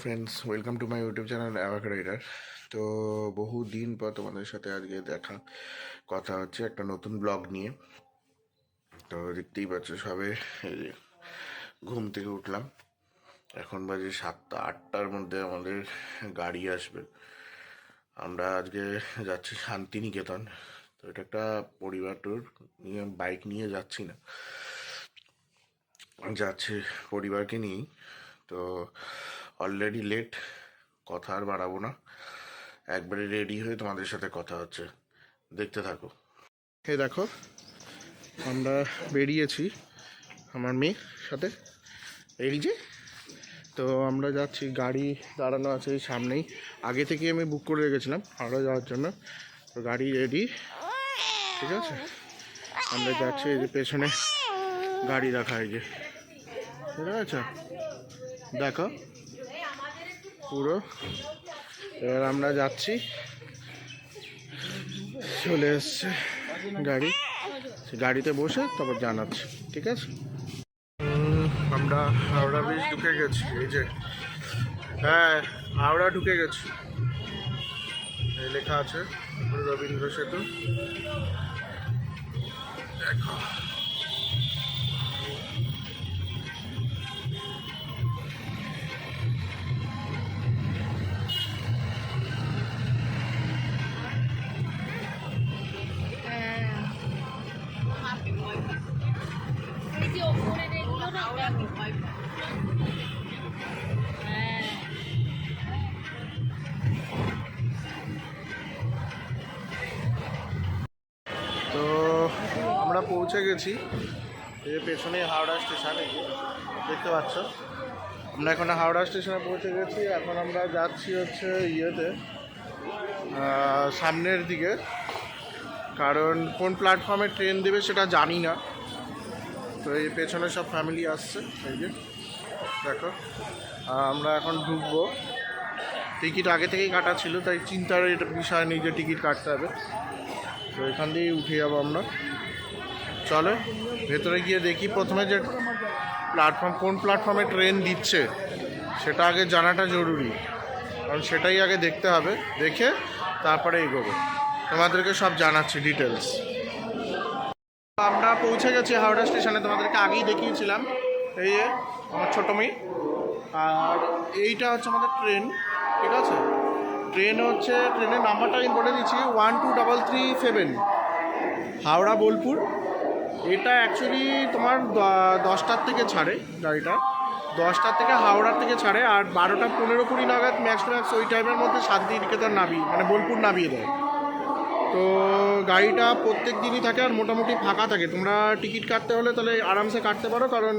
Friends, welcome to my YouTube channel Avaka rider. তো বহু দিন পর তোমাদের সাথে আজকে কথা হচ্ছে একটা নতুন ব্লগ নিয়ে। তো দেখতেই পাচ্ছ সবে এই যে ঘুম থেকে উঠলাম। এখন বাজে 7টা-8টার মধ্যে আমাদের গাড়ি আসবে। আমরা আজকে যাচ্ছি শান্তিনিকেতন। তো এটা একটা পরিবার ট্যুর, নিয়ে বাইক নিয়ে যাচ্ছি না, যাচ্ছে পরিবারকে নিয়েই। তো অলরেডি লেট, কথা আর বাড়াবো না, একবারে রেডি হয়ে তোমাদের সাথে কথা হচ্ছে, দেখতে থাকো। এই দেখো আমরা বেরিয়েছি আমার মেয়ের সাথে, এই যে। তো আমরা যাচ্ছি, গাড়ি দাঁড়ানো আছে এই সামনেই, আগে থেকে আমি বুক করে রেখেছিলাম হাওড়া যাওয়ার জন্য। তো গাড়ি রেডি, ঠিক আছে। আমরা যাচ্ছি, এই যে পেছনে গাড়ি রাখা, এই যে ঠিক আছে, দেখো পুরো। এবার আমরা যাচ্ছি, চলে এসছে গাড়ি, গাড়িতে বসে তারপর জানাচ্ছি, ঠিক আছে। আমরা হাওড়া ব্রিজ ঢুকে গেছি, এই যে, হ্যাঁ হাওড়া ঢুকে গেছি, এই লেখা আছে রবীন্দ্র সেতু, দেখো। তো আমরা পৌঁছে গেছি, এই যে পেছনে হাওড়া স্টেশন, এই যে দেখতে পাচ্ছ। আমরা এখন হাওড়া স্টেশনে পৌঁছে গেছি। এখন আমরা যাচ্ছি হচ্ছে ইয়েতে, সামনের দিকে, কারণ কোন প্ল্যাটফর্মে ট্রেন দেবে সেটা জানি না। তো এই পেছনে সব ফ্যামিলি আসছে, এই যে দেখো। আমরা এখন ঢুকবো, টিকিট আগে থেকেই কাটা ছিল, তাই চিন্তার এটা বিষয় নেই যে টিকিট কাটতে হবে। তো এখান দিয়েই উঠে যাবো আমরা। চলো ভেতরে গিয়ে দেখি, প্রথমে যে প্ল্যাটফর্ম, কোন প্ল্যাটফর্মে ট্রেন দিচ্ছে সেটা আগে জানাটা জরুরি, কারণ সেটাই আগে দেখতে হবে, দেখে তারপরে এগোবো। তোমাদেরকে সব জানাচ্ছি ডিটেলস। আমরা পৌঁছে গেছি হাওড়া স্টেশনে, তোমাদেরকে আগেই দেখিয়েছিলাম, এই যে আমার ছোটো মেয়ে। আর এইটা হচ্ছে আমাদের ট্রেন, ঠিক আছে। ট্রেন হচ্ছে, ট্রেনের নাম্বারটা আমি বলে দিচ্ছি, 12337 হাওড়া বোলপুর। এটা অ্যাকচুয়ালি তোমার 10টার থেকে ছাড়ে গাড়িটা, 10টার থেকে হাওড়ার থেকে ছাড়ে, আর 12টা 15-20 নাগাদ ম্যাক্স টু ম্যাক্স ওই টাইমের মধ্যে শান্তিনিকেতন মানে বোলপুর নামিয়ে দেয়। তো গাড়িটা প্রত্যেক দিনই থাকে আর মোটামুটি ফাঁকা থাকে। তোমরা টিকিট কাটতে হলে তাহলে আরামসে কাটতে পারো, কারণ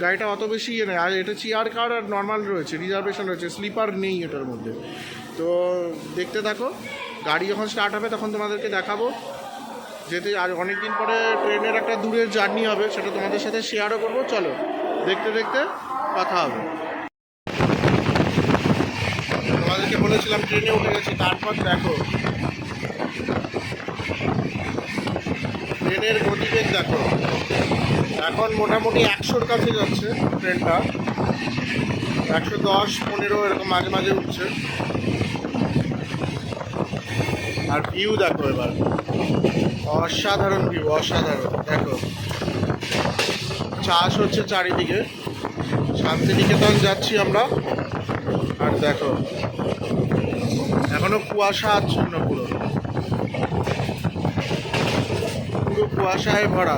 গাড়িটা অত বেশি ইয়ে নেই। আর এটা চেয়ার কার আর নর্মাল রয়েছে, রিজার্ভেশন রয়েছে, স্লিপার নেই এটার মধ্যে। তো দেখতে থাকো, গাড়ি যখন স্টার্ট হবে তখন তোমাদেরকে দেখাবো। যেতে আর অনেক দিন পরে ট্রেনের একটা দূরের জার্নি হবে, সেটা তোমাদের সাথে শেয়ারও করবো। চলো দেখতে দেখতে কথা হবে। তোমাদেরকে বলেছিলাম ট্রেনে উঠে গেছি, তারপর দেখো ট্রেনের গতিবেগ দেখো, এখন মোটামুটি 100-র কাছে যাচ্ছে ট্রেনটা, 110-15 এরকম মাঝে মাঝে উঠছে। আর ভিউ দেখো এবার, অসাধারণ ভিউ, অসাধারণ। দেখো চাষ হচ্ছে চারিদিকে, শান্তিনিকেতন যাচ্ছি আমরা। আর দেখো এখনো কুয়াশা আচ্ছন্ন, পুরো পুরো কুয়াশায় ভরা,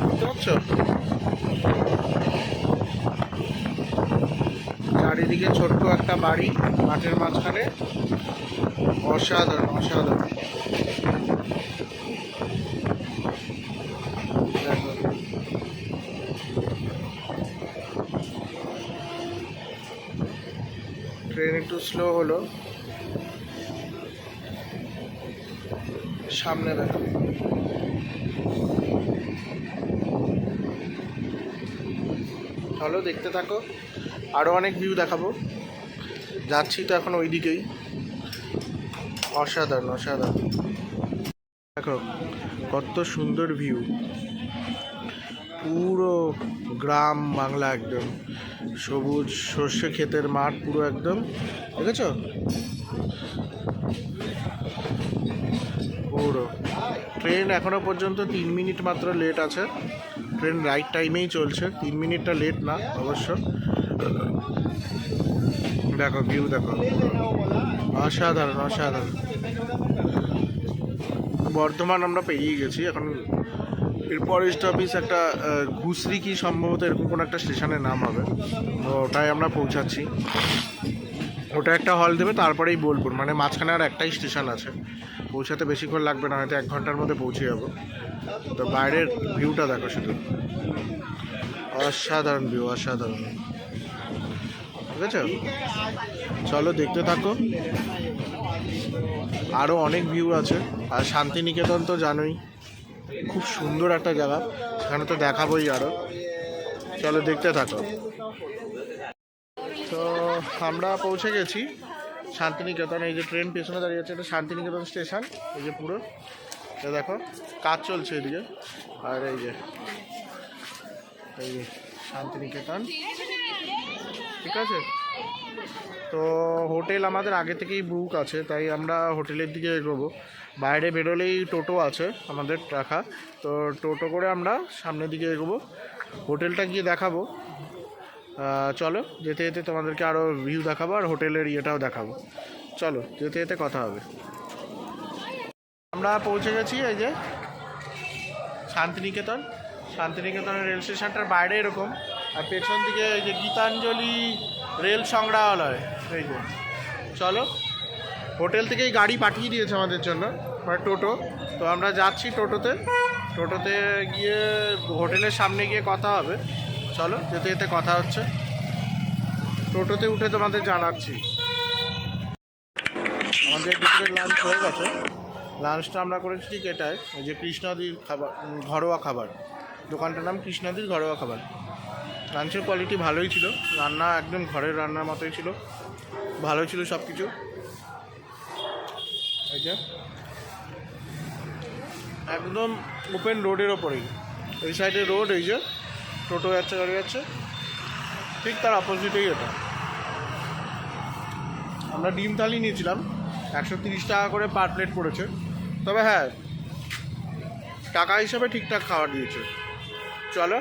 বুঝতে পারছো। চারিদিকে ছোট্ট একটা বাড়ি মাঠের মাঝখানে, অসাধারণ অসাধারণ। দেখো ট্রেন একটু স্লো হলো, সামনে দেখো। চলো দেখতে থাকো, আরও অনেক ভিউ দেখাবো। যাচ্ছি তো এখন ওই দিকেই, অসাধারণ অসাধারণ। দেখো কত সুন্দর ভিউ, পুরো গ্রাম বাংলা একদম। সবুজ সর্ষে ক্ষেতের মাঠ পুরো একদম, দেখেছ পুরো। ট্রেন এখনো পর্যন্ত 3 মিনিট মাত্র লেট আছে, ট্রেন রাইট টাইমেই চলছে, 3 মিনিটটা লেট না অবশ্য। দেখো ভিউ দেখো, অসাধারণ অসাধারণ। বর্ধমান আমরা পেরিয়ে গেছি এখন, এরপর স্টপেজ একটা ঘুষরি কি সম্ভবত এরকম কোনো একটা স্টেশনের নাম হবে, তো ওটাই আমরা পৌঁছাচ্ছি। ওটা একটা হল দেবে, তারপরেই বোলপুর, মানে মাঝখানে আর একটাই স্টেশন আছে। পৌঁছাতে বেশিক্ষণ লাগবে না, হয়তো 1 ঘন্টার মধ্যে পৌঁছে যাবো। তো বাইরের ভিউটা দেখো শুধু, অসাধারণ ভিউ, অসাধারণ। ঠিক আছে, চলো দেখতে থাকো, আরও অনেক ভিউ আছে। আর শান্তিনিকেতন তো জানোই, খুব সুন্দর একটা জায়গা, সেখানে তো দেখাবোই আরও। চলো দেখতে থাকো। তো আমরা পৌঁছে গেছি শান্তিনিকেতন। এই যে ট্রেন পেছনে দাঁড়িয়ে আছে, এটা শান্তিনিকেতন স্টেশন। এই যে পুরো এটা দেখো, কাজ চলছে এদিকে। আর এই যে শান্তিনিকেতন, ঠিক আছে। তো হোটেল আমাদের আগে থেকেই বুক আছে, তাই আমরা হোটেলের দিকে এগোবো। বাইরে বেরোলেই টোটো আছে আমাদের রাখা, তো টোটো করে আমরা সামনের দিকে এগোবো, হোটেলটা গিয়ে দেখাবো। চলো যেতে যেতে তোমাদেরকে আরও ভিউ দেখাবো আর হোটেলের ইয়েটাও দেখাবো। চলো যেতে যেতে কথা হবে। আমরা পৌঁছে গেছি এই যে শান্তিনিকেতন। শান্তিনিকেতনের রেল স্টেশনটার বাইরে এরকম, আর পেছন দিকে এই যে গীতাঞ্জলি রেল সংগ্রহালয়। এই যে চলো, হোটেল থেকেই গাড়ি পাঠিয়ে দিয়েছে আমাদের জন্য, মানে টোটো। তো আমরা যাচ্ছি টোটোতে, টোটোতে গিয়ে হোটেলের সামনে গিয়ে কথা হবে। চলো যেতে যেতে কথা হচ্ছে, টোটোতে উঠে তোমাদের জানাচ্ছি। আমাদের দুপুরের লাঞ্চ হয়ে গেছে, লাঞ্চটা আমরা করেছি ঠিক এটাই, ওই যে কৃষ্ণাদির খাবার, ঘরোয়া খাবার, দোকানটার নাম কৃষ্ণাদির ঘরোয়া খাবার। লাঞ্চের কোয়ালিটি ভালোই ছিল, রান্না একদম ঘরের রান্নার মতোই ছিল, ভালোই ছিল সব কিছু। এই যে একদম ওপেন রোডের ওপরেই, এই সাইডে রোড, এই যে টোটো যাচ্ছে, গাড়ি যাচ্ছে, ঠিক তার অপোজিটেই এটা। আমরা ডিম থালি নিয়েছিলাম, 130 টাকা করে পার প্লেট পড়েছে, তবে হ্যাঁ টাকা হিসাবে ঠিকঠাক খাবার দিয়েছে। চলো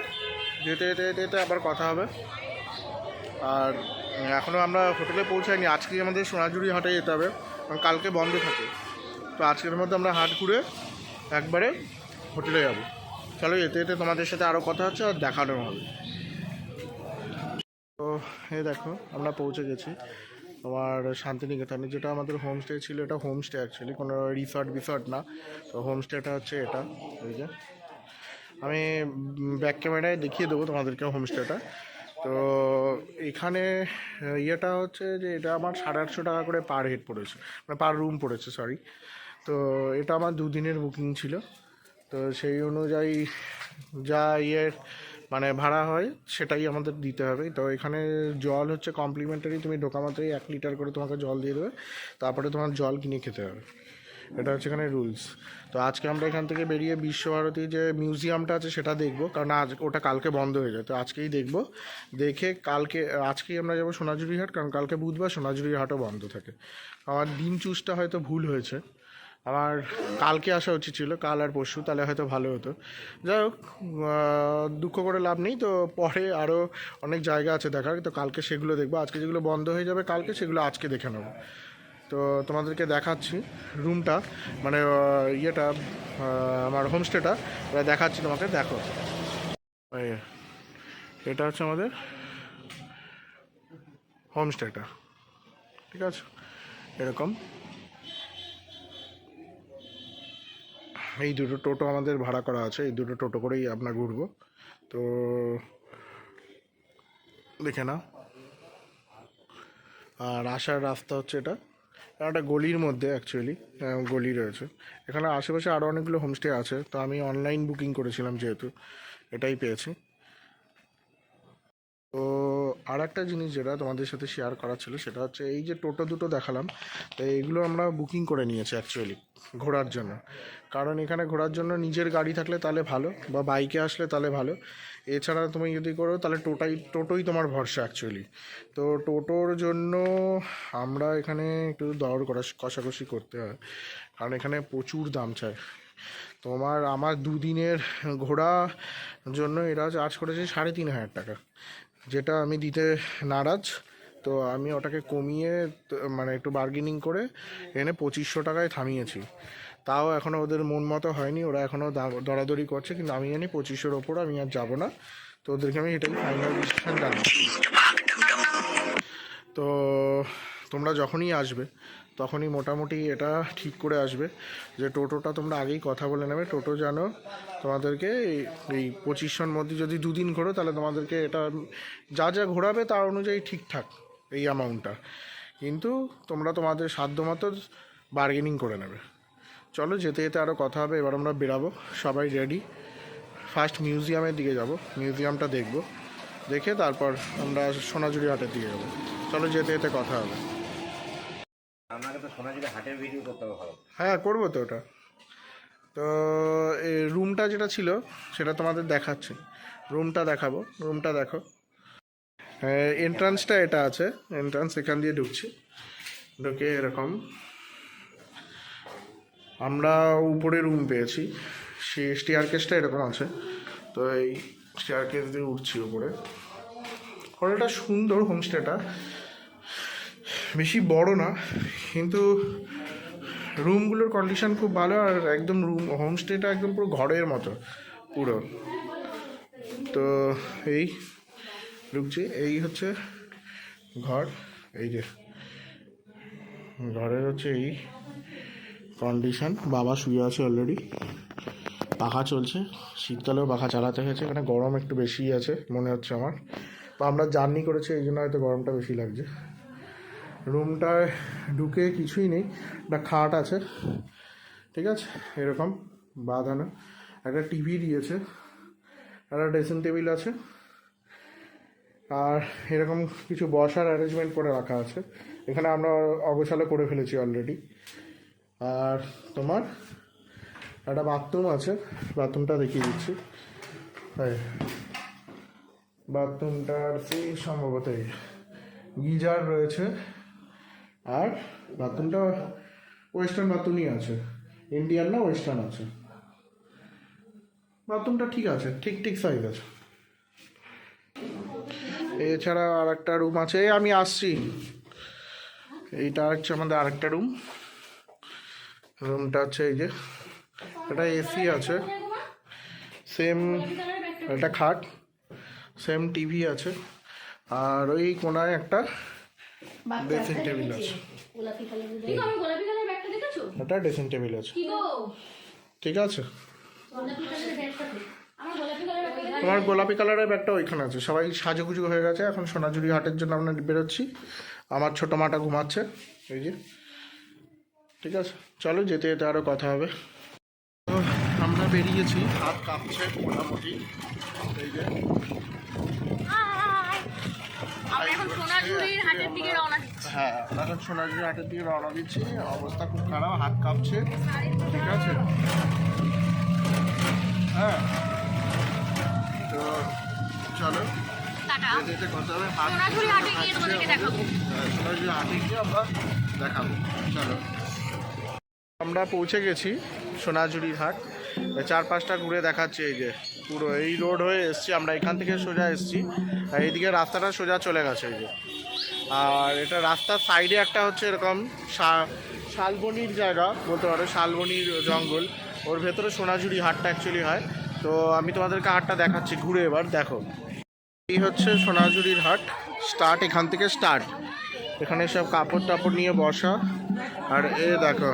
যেতে যেতে যেতে যেতে আবার কথা হবে। আর এখনও আমরা হোটেলে পৌঁছাইনি, আজকেই আমাদের সোনাঝুরি হাটে যেতে হবে, কারণ কালকে বন্ধ থাকে। তো আজকের মধ্যে আমরা হাট ঘুরে একবারে হোটেলে যাবো। চলো যেতে যেতে তোমাদের সাথে আরও কথা হচ্ছে আর দেখানো হবে। তো এই দেখো আমরা পৌঁছে গেছি তোমার শান্তিনিকেতনে, যেটা আমাদের হোমস্টে ছিল। এটা হোমস্টে অ্যাকচুয়ালি, কোনো রিসর্ট না। তো হোমস্টেটা হচ্ছে এটা। এই যে আমি ব্যাক ক্যামেরায় দেখিয়ে দেবো তোমাদেরকে হোমস্টেটা। তো এখানে ইয়েটা হচ্ছে যে এটা আমার 850 টাকা করে পার হেড পড়েছে, মানে পার রুম পড়েছে, সরি। তো এটা আমার 2 দিনের বুকিং ছিল, তো সেই অনুযায়ী যা মানে ভাড়া হয় সেটাই আমাদের দিতে হবে। তো এখানে জল হচ্ছে কমপ্লিমেন্টারি, তুমি ঢোকা মাত্রই 1 লিটার করে তোমাকে জল দিয়ে দেবে, তারপরে তোমার জল কিনে খেতে হবে, এটা হচ্ছে এখানে রুলস। তো আজকে আমরা এখান থেকে বেরিয়ে বিশ্বভারতী যে মিউজিয়ামটা আছে সেটা দেখবো, কারণ আজ ওটা কালকে বন্ধ হয়ে যায়, তো আজকেই দেখবো। দেখে কালকে, আজকেই আমরা যাবো সোনাঝুরি হাট, কারণ কালকে বুধবার, সোনাঝুরি হাটও বন্ধ থাকে। আমার দিন চুজটা হয়তো ভুল হয়েছে, আমার কালকে আসা উচিত ছিল, কাল আর পরশু, তাহলে হয়তো ভালো হতো। যাই হোক, দুঃখ করে লাভ নেই। তো পরে আরও অনেক জায়গা আছে দেখার, তো কালকে সেগুলো দেখবো। আজকে যেগুলো বন্ধ হয়ে যাবে কালকে, সেগুলো আজকে দেখে নেবো। তো তোমাদেরকে দেখাচ্ছি রুমটা, মানে ইয়েটা, আমার হোমস্টেটা দেখাচ্ছি তোমাকে, দেখো। এটা হচ্ছে আমাদের হোমস্টেটা, ঠিক আছে, এরকম। এই দুটো টোটো আমাদের ভাড়া করা আছে, এই দুটো টোটো করেই আমরা ঘুরবো। তো দেখে নাও। আর আসার রাস্তা হচ্ছে এটা, একটা গলির মধ্যে অ্যাকচুয়ালি গলি রয়েছে। এখানে আশেপাশে আরও অনেকগুলো হোমস্টে আছে, তো আমি অনলাইন বুকিং করেছিলাম যেহেতু, এটাই পেয়েছি। তো আর একটা জিনিস যেটা তোমাদের সাথে শেয়ার করা ছিল সেটা হচ্ছে এই যে টোটো দুটো দেখালাম, তো এইগুলো আমরা বুকিং করে নিয়েছি অ্যাকচুয়ালি ঘোরার জন্য। কারণ এখানে ঘোরার জন্য নিজের গাড়ি থাকলে তাহলে ভালো, বা বাইকে আসলে তাহলে ভালো। এছাড়া তুমি যদি করো তাহলে টোটোই তোমার ভরসা অ্যাকচুয়ালি। তো টোটোর জন্য আমরা এখানে একটু দর কষাকষি করতে হয়, কারণ এখানে প্রচুর দাম চায়। আমার দুদিনের ঘোরা জন্য এরা চার্জ করেছে 3,500 টাকা, যেটা আমি দিতে নারাজ। তো আমি ওটাকে কমিয়ে মানে একটু বার্গেনিং করে এনে 2500 টাকায় থামিয়েছি। তাও এখনও ওদের মন মতো হয়নি, ওরা এখনও দরাদরি করছে, কিন্তু আমি জানি 2500-এর ওপর আমি আর যাবো না। তো ওদেরকে আমি এটাই ফাইনাল ডিসিশন জানাচ্ছি। তো তোমরা যখনই আসবে তখনই মোটামুটি এটা ঠিক করে আসবে যে টোটোটা তোমরা আগেই কথা বলে নেবে। টোটো যেন তোমাদেরকে এই 2500-র মধ্যে যদি দুদিন ঘোরো তাহলে তোমাদেরকে এটা যা যা ঘোরাবে তার অনুযায়ী ঠিকঠাক এই অ্যামাউন্টটা, কিন্তু তোমরা তোমাদের সাধ্য মতো বার্গেনিং করে নেবে। চলো যেতে যেতে আরও কথা হবে। এবার আমরা বেরাবো, সবাই রেডি। ফার্স্ট মিউজিয়ামের দিকে যাব, মিউজিয়ামটা দেখব, দেখে তারপর আমরা সোনাঝুরি হাটের দিকে যাবো। চলো যেতে যেতে কথা হবে। আপনাকে তো সোনাঝুরি হাটের ভিডিও করতে হবে। হ্যাঁ করবো তো ওটা। তো এই রুমটা যেটা ছিল সেটা তোমাদের দেখাচ্ছি, রুমটা দেখাবো, রুমটা দেখো। এন্ট্রান্সটা এটা আছে, এন্ট্রান্স এখান দিয়ে ঢুকছি, ঢুকে এরকম আমরা উপরে রুম পেয়েছি। সেই স্টেয়ারকেসটা এরকম আছে, তো এই স্টেয়ারকেস দিয়ে উঠছি উপরে। হোটেলটা সুন্দর, হোমস্টেটা বেশি বড় না, কিন্তু রুমগুলোর কন্ডিশন খুব ভালো। আর একদম হোমস্টেটা একদম পুরো ঘরের মতো পুরো। তো এই ঢুকছি, এই হচ্ছে ঘর। এই যে ঘরের হচ্ছে এই কন্ডিশন। বাবা শুয়ে আছে অলরেডি, পাখা চলছে, শীতকালেও পাখা চালাতে হয়েছে। এখানে গরম একটু বেশিই আছে মনে হচ্ছে আমার, বা আমরা জার্নি করেছি এই জন্য হয়তো গরমটা বেশি লাগছে। রুমটায় ঢুকে কিছুই নেই, একটা খাট আছে, ঠিক আছে, এরকম বাঁধানো। একটা টিভি দিয়েছে, একটা ড্রেসিং টেবিল আছে, আর এরকম কিছু বসার অ্যারেঞ্জমেন্ট করে রাখা আছে। এখানে আমরা অগোছালো করে ফেলেছি অলরেডি। আর তোমার একটা বাথরুম আছে, বাথরুমটা দেখিয়ে দিচ্ছি। হ্যাঁ, বাথরুমটার সেই সম্ভবত গিজার রয়েছে, আর বাথরুমটা ওয়েস্টার্ন বাথরুমই আছে, ইন্ডিয়ান না ওয়েস্টার্ন আছে। বাথরুমটা ঠিক আছে, ঠিক সাইজ আছে। এছাড়া আর একটা রুম আছে, আমি আসছি। এইটা হচ্ছে আমাদের আরেকটা রুম। রুমটা হচ্ছে এই যে, এটা এসি আছে, সেম একটা খাট, সেম টিভি আছে, আর ওই কোনায় একটা ড্রেসিং টেবিল আছে। একটা ড্রেসিং টেবিল আছে, ঠিক আছে। তোমার গোলাপি কালারের ব্যাগটা ওইখানে আছে। সবাই সাজুগুজু হয়ে গেছে, এখন সোনাঝুরি হাটের জন্য আমরা বেরোচ্ছি। আমার ছোটো মাটা ঘুমাচ্ছে এই যে, ঠিক আছে। চলো যেতে যেতে আরও কথা হবে। তো আমরা বেরিয়েছি, হাত কাঁপছে মোটামুটি। এই যে হ্যাঁ, এখন সোনাঝুরি হাটের দিকে রওনা দিচ্ছি। অবস্থা খুব খারাপ, হাত কাঁপছে, ঠিক আছে। হ্যাঁ, তো চলো যেতে কথা হবে। সোনাঝুরি হাটে গিয়ে আমরা দেখাবো। চলো, আমরা পৌঁছে গেছি সোনাঝুরির হাট। চারপাশটা ঘুরে দেখাচ্ছি। এই যে পুরো এই রোড হয়ে এসছি আমরা, এখান থেকে সোজা এসছি, আর এইদিকে রাস্তাটা সোজা চলে গেছে এই যে। আর এটা রাস্তার সাইডে একটা হচ্ছে এরকম শালবনির জায়গা বলতে পারো, শালবনির জঙ্গল, ওর ভেতরে সোনাঝুরি হাটটা অ্যাকচুয়ালি হয়। তো আমি তোমাদেরকে হাটটা দেখাচ্ছি ঘুরে, এবার দেখো। এই হচ্ছে সোনাঝুরির হাট, স্টার্ট এখান থেকে স্টার্ট। এখানে সব কাপড় টাপড় নিয়ে বসা, আর এ দেখো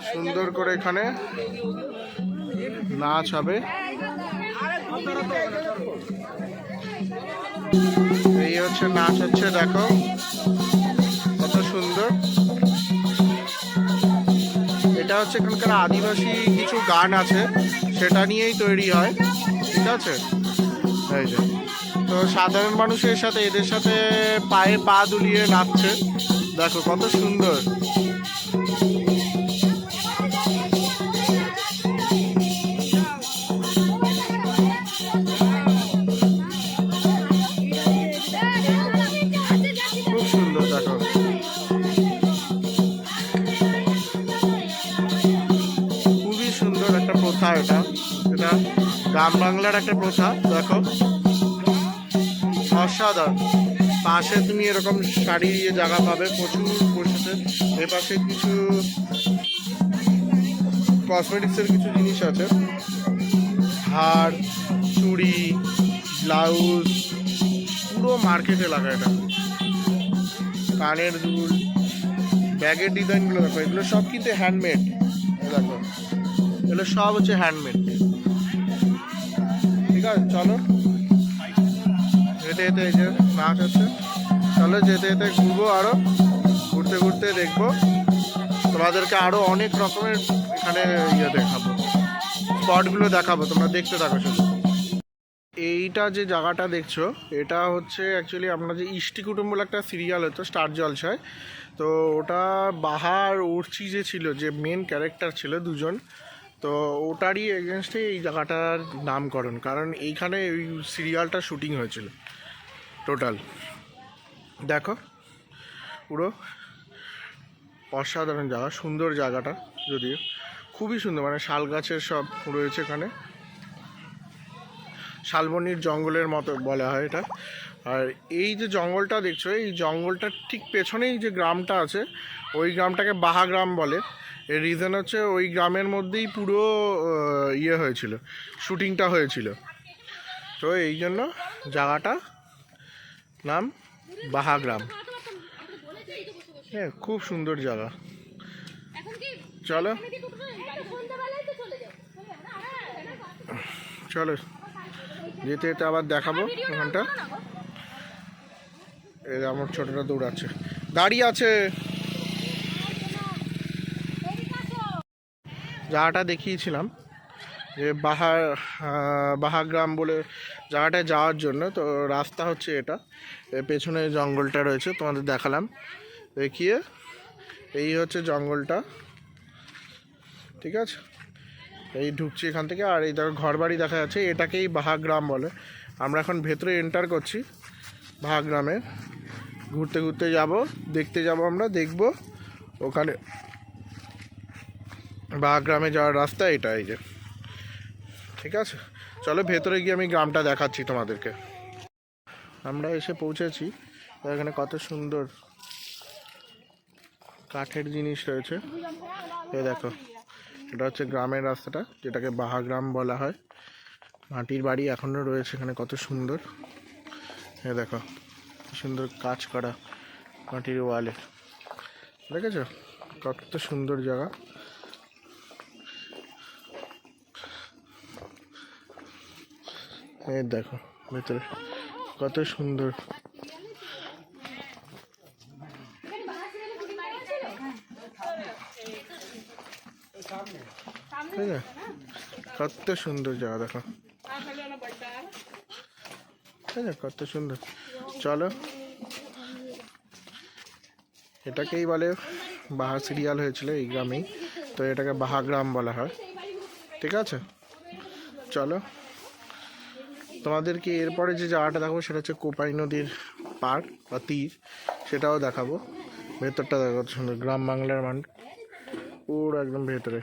সুন্দর করে এখানে নাচ হবে। এই হচ্ছে নাচ হচ্ছে, দেখো কত সুন্দর। এটা হচ্ছে এখানকার আদিবাসী কিছু গান আছে, সেটা নিয়েই তৈরি হয়, ঠিক আছে। এই যে তো সাধারণ মানুষের সাথে এদের সাথে পায়ে পা দুলিয়ে নাচছে, দেখো কত সুন্দর। খুব সুন্দর দেখো। খুবই সুন্দর একটা প্রথা এটা, এটা গ্রাম বাংলার একটা প্রথা। দেখো অসাধারণ। পাশে তুমি এরকম শাড়ি দিয়ে জায়গা পাবে প্রচুর বসেছে। এ পাশে কিছু কসমেটিক্সের কিছু জিনিস আছে, হার, চুড়ি, ব্লাউজ, পুরো মার্কেট এলাকা এটা। কানের দুল, ব্যাগের ডিজাইনগুলো দেখো, এগুলো সব কিন্তু হ্যান্ডমেড। দেখো এগুলো সব হচ্ছে হ্যান্ডমেড। ঠিক আছে, চলো যেতে যেতে এই যে নাচ হচ্ছে, চলো যেতে যেতে ঘুরবো, আরো ঘুরতে ঘুরতে দেখবো তোমাদেরকে আরো অনেক রকমের এখানে দেখাবো, স্পটগুলো দেখাবো, তোমরা দেখতে থাকো শুধু। এইটা যে জায়গাটা দেখছো এটা হচ্ছে অ্যাকচুয়ালি আমরা যে ইষ্টি কুটুম্ব বলে একটা সিরিয়াল হতো স্টার জলসায়, তো ওটা বাহার উর্চি যে ছিল, যে মেন ক্যারেক্টার ছিল দুজন, তো ওটারই এগেনস্টে এই জায়গাটার নামকরণ, কারণ এইখানে ওই সিরিয়ালটা শুটিং হয়েছিল টোটাল। দেখো পুরো অসাধারণ জায়গা, সুন্দর জায়গাটা, যদিও খুবই সুন্দর, মানে শাল গাছের সব রয়েছে এখানে, শালবনির জঙ্গলের মতো বলা হয় এটা। আর এই যে জঙ্গলটা দেখছো, এই জঙ্গলটার ঠিক পেছনেই যে গ্রামটা আছে, ওই গ্রামটাকে বাহা গ্রাম বলে। এর রিজন হচ্ছে ওই গ্রামের মধ্যেই পুরো হয়েছিল, শুটিংটা হয়েছিল, তো এই জন্য জায়গাটা নাম বাহা গ্রাম। হ্যাঁ, খুব সুন্দর জায়গা। চলো চলো যেতে যেতে আবার দেখাবো ওখানটা। এই আমার ছোটটা দৌড়াচ্ছে, দাঁড়িয়ে আছে। জায়গাটা দেখিয়েছিলাম যে বাহাগ্রাম বলে জায়গাটায় যাওয়ার জন্য, তো রাস্তা হচ্ছে এটা, এর পেছনে জঙ্গলটা রয়েছে তোমাদের দেখালাম, দেখিয়ে এই হচ্ছে জঙ্গলটা। ঠিক আছে, এই ঢুকছি এখান থেকে, আর এই দেখো ঘর বাড়ি দেখা যাচ্ছে, এটাকেই বাহাগ্রাম বলে। আমরা এখন ভেতরে এন্টার করছি বাহাগ্রামে, ঘুরতে ঘুরতে যাব, দেখতে যাব, আমরা দেখব ওখানে বাহাগ্রামে যাওয়ার রাস্তা এটা, এই যে। ঠিক আছে, চলো ভেতরে গিয়ে আমি গ্রামটা দেখাচ্ছি তোমাদেরকে। আমরা এসে পৌঁছেছি, এখানে কত সুন্দর কাঠের জিনিস রয়েছে। এই দেখো, এটা হচ্ছে গ্রামের রাস্তাটা, যেটাকে বাহাগ্রাম বলা হয়। মাটির বাড়ি এখনও রয়েছে এখানে, কত সুন্দর। এ দেখো সুন্দর কাজ করা মাটির ওয়ালে, দেখেছো কত সুন্দর জায়গা। এই দেখো ভেতরে কত সুন্দর, কত সুন্দর জায়গা দেখো, কত সুন্দর। চলো, এটাকেই বলে বাহা সিরিয়াল হয়েছিল এই গ্রামেই, তো এটাকে বাহাগ্রাম বলা হয়। ঠিক আছে, চলো তোমাদেরকে এরপরে যে জায়গাটা দেখাবো সেটা হচ্ছে কোপাই নদীর পাড় বা তীর, সেটাও দেখাবো। ভেতরটা দেখো কত সুন্দর, গ্রাম বাংলার মান পুরো একদম ভেতরে।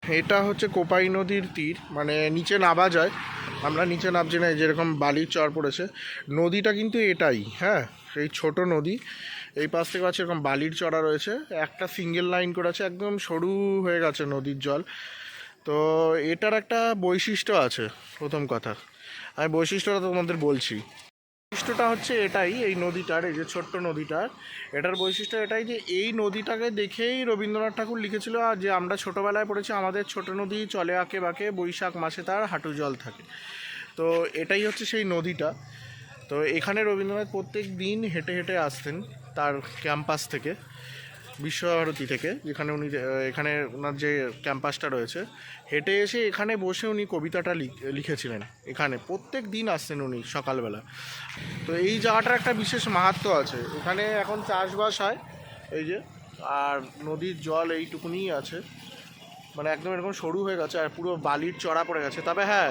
এটা হচ্ছে কোপাই নদীর তীর, মানে নিচে নামা যায়, আমরা নিচে নামছি না, যেরকম বালির চর পড়েছে। নদীটা কিন্তু এটাই, হ্যাঁ এই ছোট নদী, এই পাশ থেকে আছে এরকম বালির চড়া রয়েছে, একটা সিঙ্গেল লাইন করে আছে, একদম সরু হয়ে গেছে নদীর জল। তো এটার একটা বৈশিষ্ট্য আছে, প্রথম কথা আমি বৈশিষ্ট্যটা তোমাদের বলছি। বৈশিষ্ট্যটা হচ্ছে এটাই, এই নদীটার, এই যে ছোট্ট নদীটার, এটার বৈশিষ্ট্য এটাই যে এই নদীটাকে দেখেই রবীন্দ্রনাথ ঠাকুর লিখেছিল, আর যে আমরা ছোটোবেলায় পড়েছি, আমাদের ছোট নদী চলে আঁকে বাঁকে, বৈশাখ মাসে তার হাঁটু জল থাকে। তো এটাই হচ্ছে সেই নদীটা। তো এখানে রবীন্দ্রনাথ প্রত্যেক দিন হেঁটে হেঁটে আসতেন তার ক্যাম্পাস থেকে, বিশ্বভারতী থেকে, যেখানে উনি এখানে ওনার যে ক্যাম্পাসটা রয়েছে, হেঁটে এসে এখানে বসে উনি কবিতাটা লিখেছিলেন। এখানে প্রত্যেক দিন আসছেন উনি সকালবেলা। তো এই জায়গাটার একটা বিশেষ মাহাত্ম্য আছে। এখানে এখন চাষবাস হয়, এই যে, আর নদীর জল এইটুকুনিই আছে, মানে একদম এরকম সরু হয়ে গেছে আর পুরো বালির চড়া পড়ে গেছে। তবে হ্যাঁ,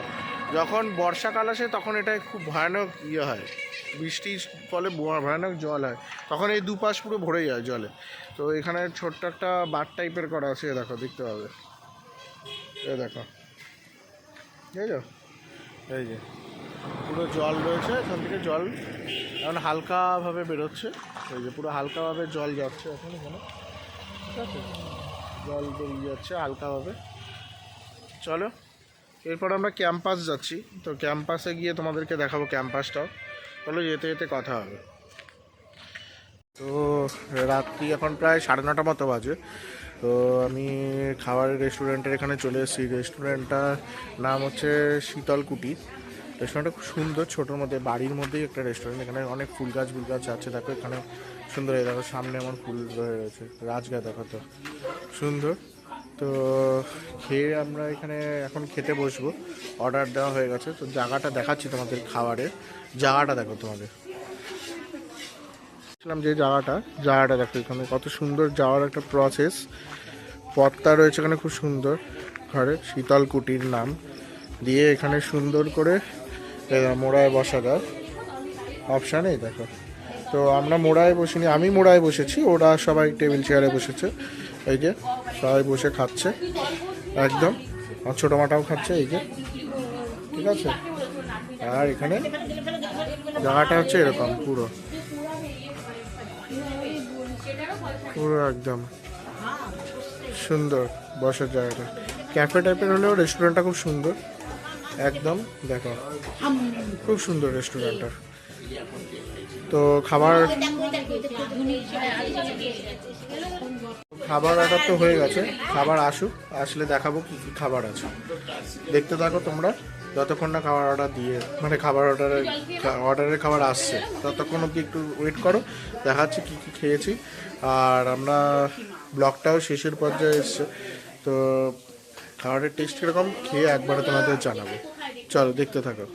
যখন বর্ষাকাল আসে তখন এটা খুব ভয়ানক হয়, বৃষ্টির ফলে ভয়ানক জল হয়, তখন এই দুপাশ পুরো ভরে যায় জলে। তো এখানে ছোট্ট একটা বাঁধ টাইপের করা আছে, এ দেখো, দেখতে পাবে, এ দেখো, বুঝলো, এই যে পুরো জল রয়েছে, এখান থেকে জল এখন হালকাভাবে বেরোচ্ছে, এই যে পুরো হালকাভাবে জল যাচ্ছে এখন এখানে, ঠিক আছে, জল বেরিয়ে যাচ্ছে হালকাভাবে। চলো, এরপর আমরা ক্যাম্পাস যাচ্ছি, তো ক্যাম্পাসে গিয়ে তোমাদেরকে দেখাবো ক্যাম্পাসটাও। চলো, যেতে যেতে কথা হবে। তো রাত্রি এখন প্রায় 9:30 মতো বাজে। তো আমি খাবারের রেস্টুরেন্টের এখানে চলে এসেছি। রেস্টুরেন্টটার নাম হচ্ছে শীতল কুটির। রেস্টুরেন্টটা খুব সুন্দর, ছোটোর মধ্যে, বাড়ির মধ্যেই একটা রেস্টুরেন্ট। এখানে অনেক ফুল গাছ আছে, দেখো এখানে সুন্দর, এই দেখো সামনে আমার ফুল রয়ে রয়েছে, রাজগাছ দেখো, তো সুন্দর। তো খেয়ে আমরা এখানে এখন খেতে বসবো, অর্ডার দেওয়া হয়ে গেছে। তো জায়গাটা দেখাচ্ছি তোমাদের, খাবারের জায়গাটা দেখো তোমাদের। যে জায়গাটা দেখো, এখানে কত সুন্দর যাওয়ার একটা প্রসেস, পথটা রয়েছে এখানে খুব সুন্দর। ঘরে শীতল কুটির নাম দিয়ে এখানে সুন্দর করে মোড়ায় বসা যায় অপশান, এই দেখো। তো আমরা মোড়ায় বসিনি, আমি মোড়ায় বসেছি, ওরা সবাই টেবিল চেয়ারে বসেছে, এই যে সবাই বসে খাচ্ছে একদম, আর ছোটো মাটাও খাচ্ছে, এই যে, ঠিক আছে। আর এখানে জায়গাটা হচ্ছে এরকম, পুরো পুরো একদম সুন্দর বসার জায়গাটা, ক্যাফে টাইপের হলেও রেস্টুরেন্টটা খুব সুন্দর একদম, দেখো খুব সুন্দর রেস্টুরেন্টটা। তো খাবার অর্ডার তো হয়ে গেছে, খাবার আসলে দেখাবো কী কী খাবার আছে, দেখতে থাকো তোমরা, যতক্ষণ না খাবার অর্ডার দিয়ে, মানে অর্ডারের খাবার আসছে ততক্ষণ অবধি একটু ওয়েট করো, দেখাচ্ছি কী কী খেয়েছি। আর আমরা ব্লগটাও শেষের পর্যায়ে এসছে, তো খাবারের টেস্ট কীরকম খেয়ে একবারে তোমাদের জানাবো। চলো, দেখতে থাকো।